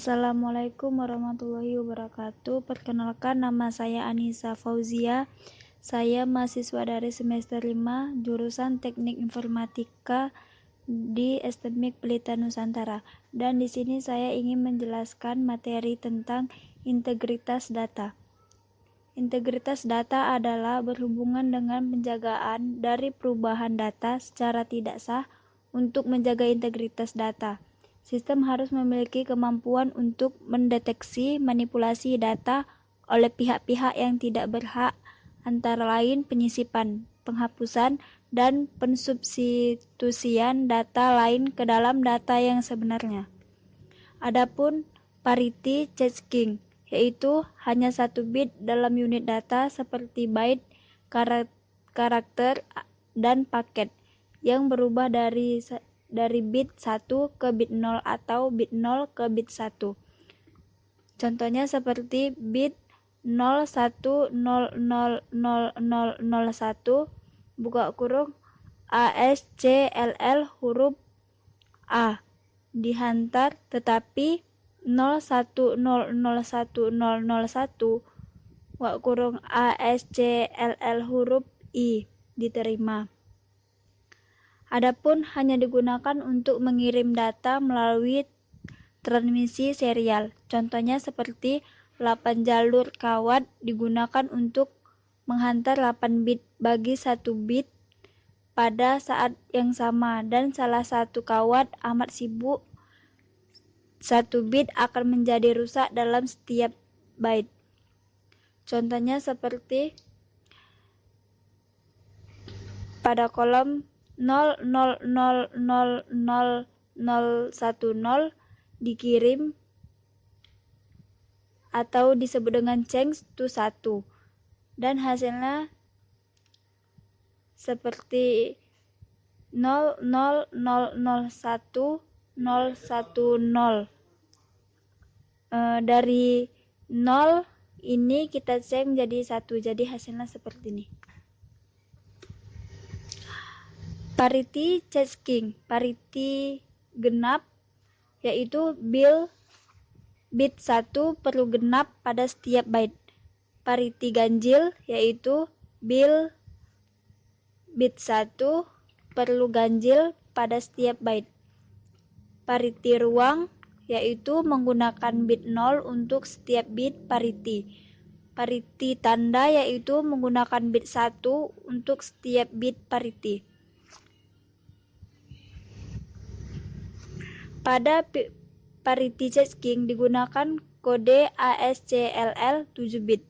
Assalamualaikum warahmatullahi wabarakatuh. Perkenalkan, nama saya Anissa Fauzia. Saya mahasiswa dari semester 5 jurusan Teknik Informatika di STMIK Pelita Nusantara. Dan di sini saya ingin menjelaskan materi tentang integritas data. Integritas data adalah berhubungan dengan penjagaan dari perubahan data secara tidak sah. Untuk menjaga integritas data, sistem harus memiliki kemampuan untuk mendeteksi manipulasi data oleh pihak-pihak yang tidak berhak, antara lain penyisipan, penghapusan, dan pensubstitusian data lain ke dalam data yang sebenarnya. Adapun parity checking, yaitu hanya satu bit dalam unit data seperti byte, karakter, dan paket, yang berubah dari bit 1 ke bit 0 atau bit 0 ke bit 1. Contohnya seperti bit 01000001 buka kurung ASCLL huruf A dihantar, tetapi 01001001 buka kurung ASCLL huruf I diterima. Adapun hanya digunakan untuk mengirim data melalui transmisi serial. Contohnya seperti 8 jalur kawat digunakan untuk menghantar 8 bit bagi 1 bit pada saat yang sama, dan salah satu kawat amat sibuk, 1 bit akan menjadi rusak dalam setiap byte. Contohnya seperti pada kolom 00000010 dikirim atau disebut dengan change to 1, dan hasilnya seperti 00001010. Dari 0 ini kita change jadi 1, jadi hasilnya seperti ini. Parity checking, parity genap, yaitu bit 1 perlu genap pada setiap byte. Parity ganjil, yaitu bit 1 perlu ganjil pada setiap byte. Parity ruang, yaitu menggunakan bit 0 untuk setiap bit parity. Parity tanda, yaitu menggunakan bit 1 untuk setiap bit parity. Pada parity checking digunakan kode ASCLL 7 bit.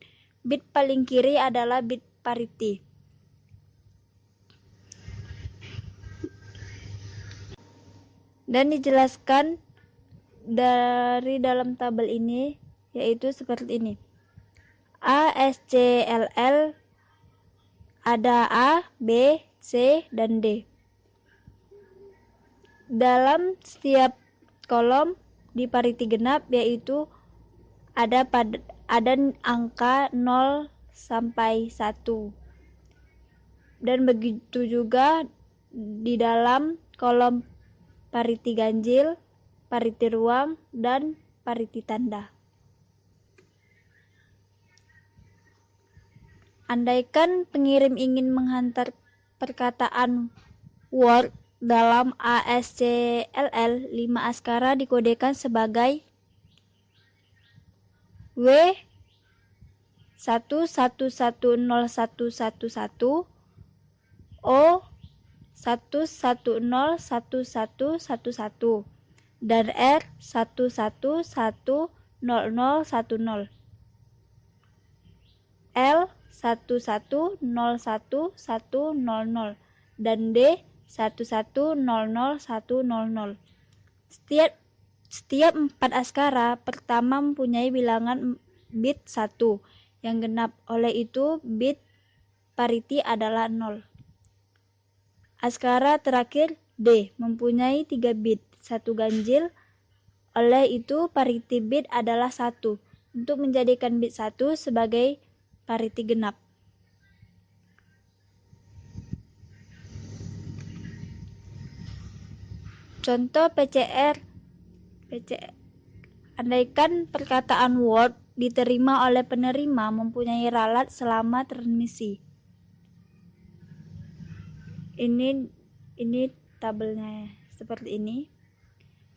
Bit paling kiri adalah bit parity. Dan dijelaskan dari dalam tabel ini, yaitu seperti ini. ASCLL ada A, B, C, dan D. Dalam setiap kolom di parity genap, yaitu ada angka 0 sampai 1. Dan begitu juga di dalam kolom parity ganjil, parity ruang, dan parity tanda. Andaikan pengirim ingin menghantar perkataan word dalam ASCLL, 5 askara dikodekan sebagai W110111, O 1101111, dan R 111010, L 110110, dan D 110010. Setiap 4 askara pertama mempunyai bilangan bit 1 yang genap, oleh itu bit parity adalah 0. Askara terakhir D mempunyai 3 bit, 1 ganjil, oleh itu parity bit adalah 1, untuk menjadikan bit 1 sebagai parity genap. Contoh PCR Andaikan perkataan Word diterima oleh penerima mempunyai ralat selama transmisi. Ini tabelnya seperti ini.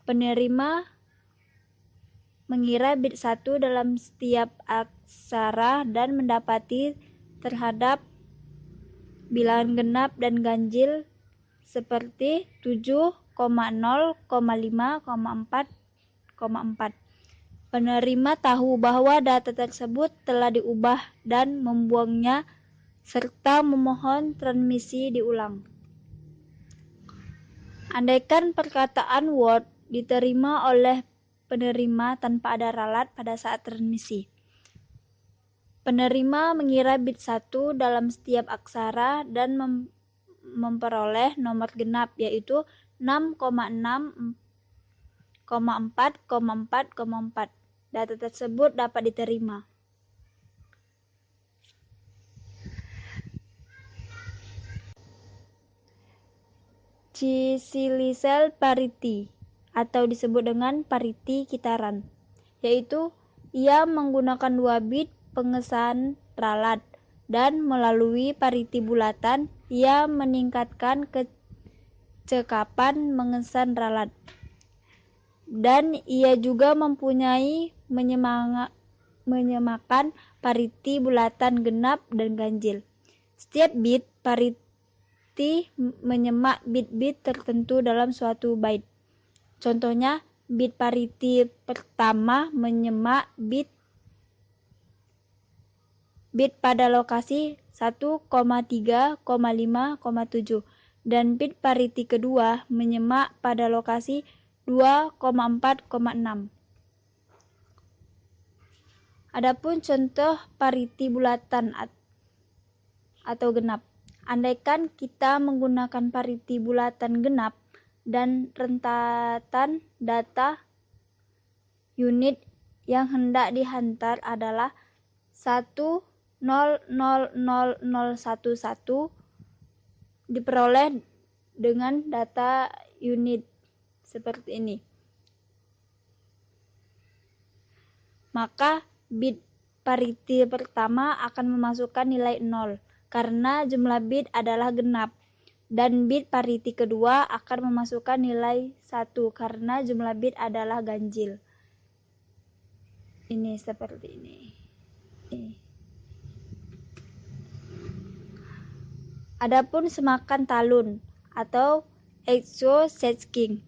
Penerima mengira bit 1 dalam setiap aksara dan mendapati terhadap bilangan genap dan ganjil seperti 7, 0, 5, 4, 4. Penerima tahu bahwa data tersebut telah diubah dan membuangnya serta memohon transmisi diulang. Andaikan perkataan Word diterima oleh penerima tanpa ada ralat pada saat transmisi. Penerima mengira bit 1 dalam setiap aksara dan memperoleh nomor genap yaitu 6,6, 4,4, 4. Data tersebut dapat diterima. Cicilisel parity atau disebut dengan parity kitaran, yaitu ia menggunakan 2 bit pengesahan ralat dan melalui parity bulatan ia meningkatkan kecekapan mengesan ralat. Dan ia juga mempunyai menyemakan parity bulatan genap dan ganjil. Setiap bit parity menyemak bit-bit tertentu dalam suatu byte. Contohnya, bit parity pertama menyemak bit pada lokasi 1,3,5,7 dan bit parity kedua menyemak pada lokasi 2,4,6. Adapun contoh parity bulatan atau genap. Andaikan kita menggunakan parity bulatan genap dan rentatan data unit yang hendak dihantar adalah 1,000,011 diperoleh dengan data unit seperti ini. Maka bit parity pertama akan memasukkan nilai 0 karena jumlah bit adalah genap, dan bit parity kedua akan memasukkan nilai 1 karena jumlah bit adalah ganjil. Ini seperti ini. Adapun semakan talun atau exo-sesking.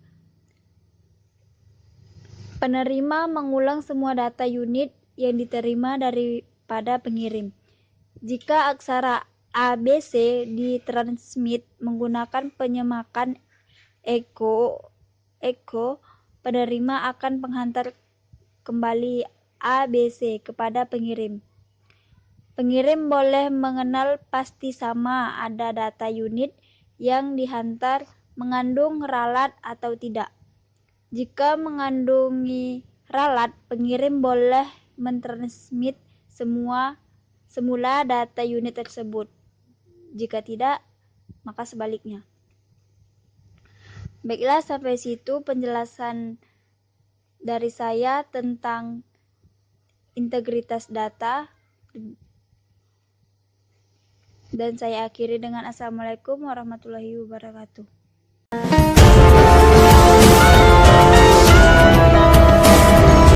Penerima mengulang semua data unit yang diterima daripada pengirim. Jika aksara ABC ditransmit menggunakan penyemakan echo, penerima akan menghantar kembali ABC kepada pengirim. Pengirim boleh mengenal pasti sama ada data unit yang dihantar mengandung ralat atau tidak. Jika mengandungi ralat, pengirim boleh mentransmit semula data unit tersebut. Jika tidak, maka sebaliknya. Baiklah, sampai situ penjelasan dari saya tentang integritas data. Dan saya akhiri dengan Assalamualaikum warahmatullahi wabarakatuh.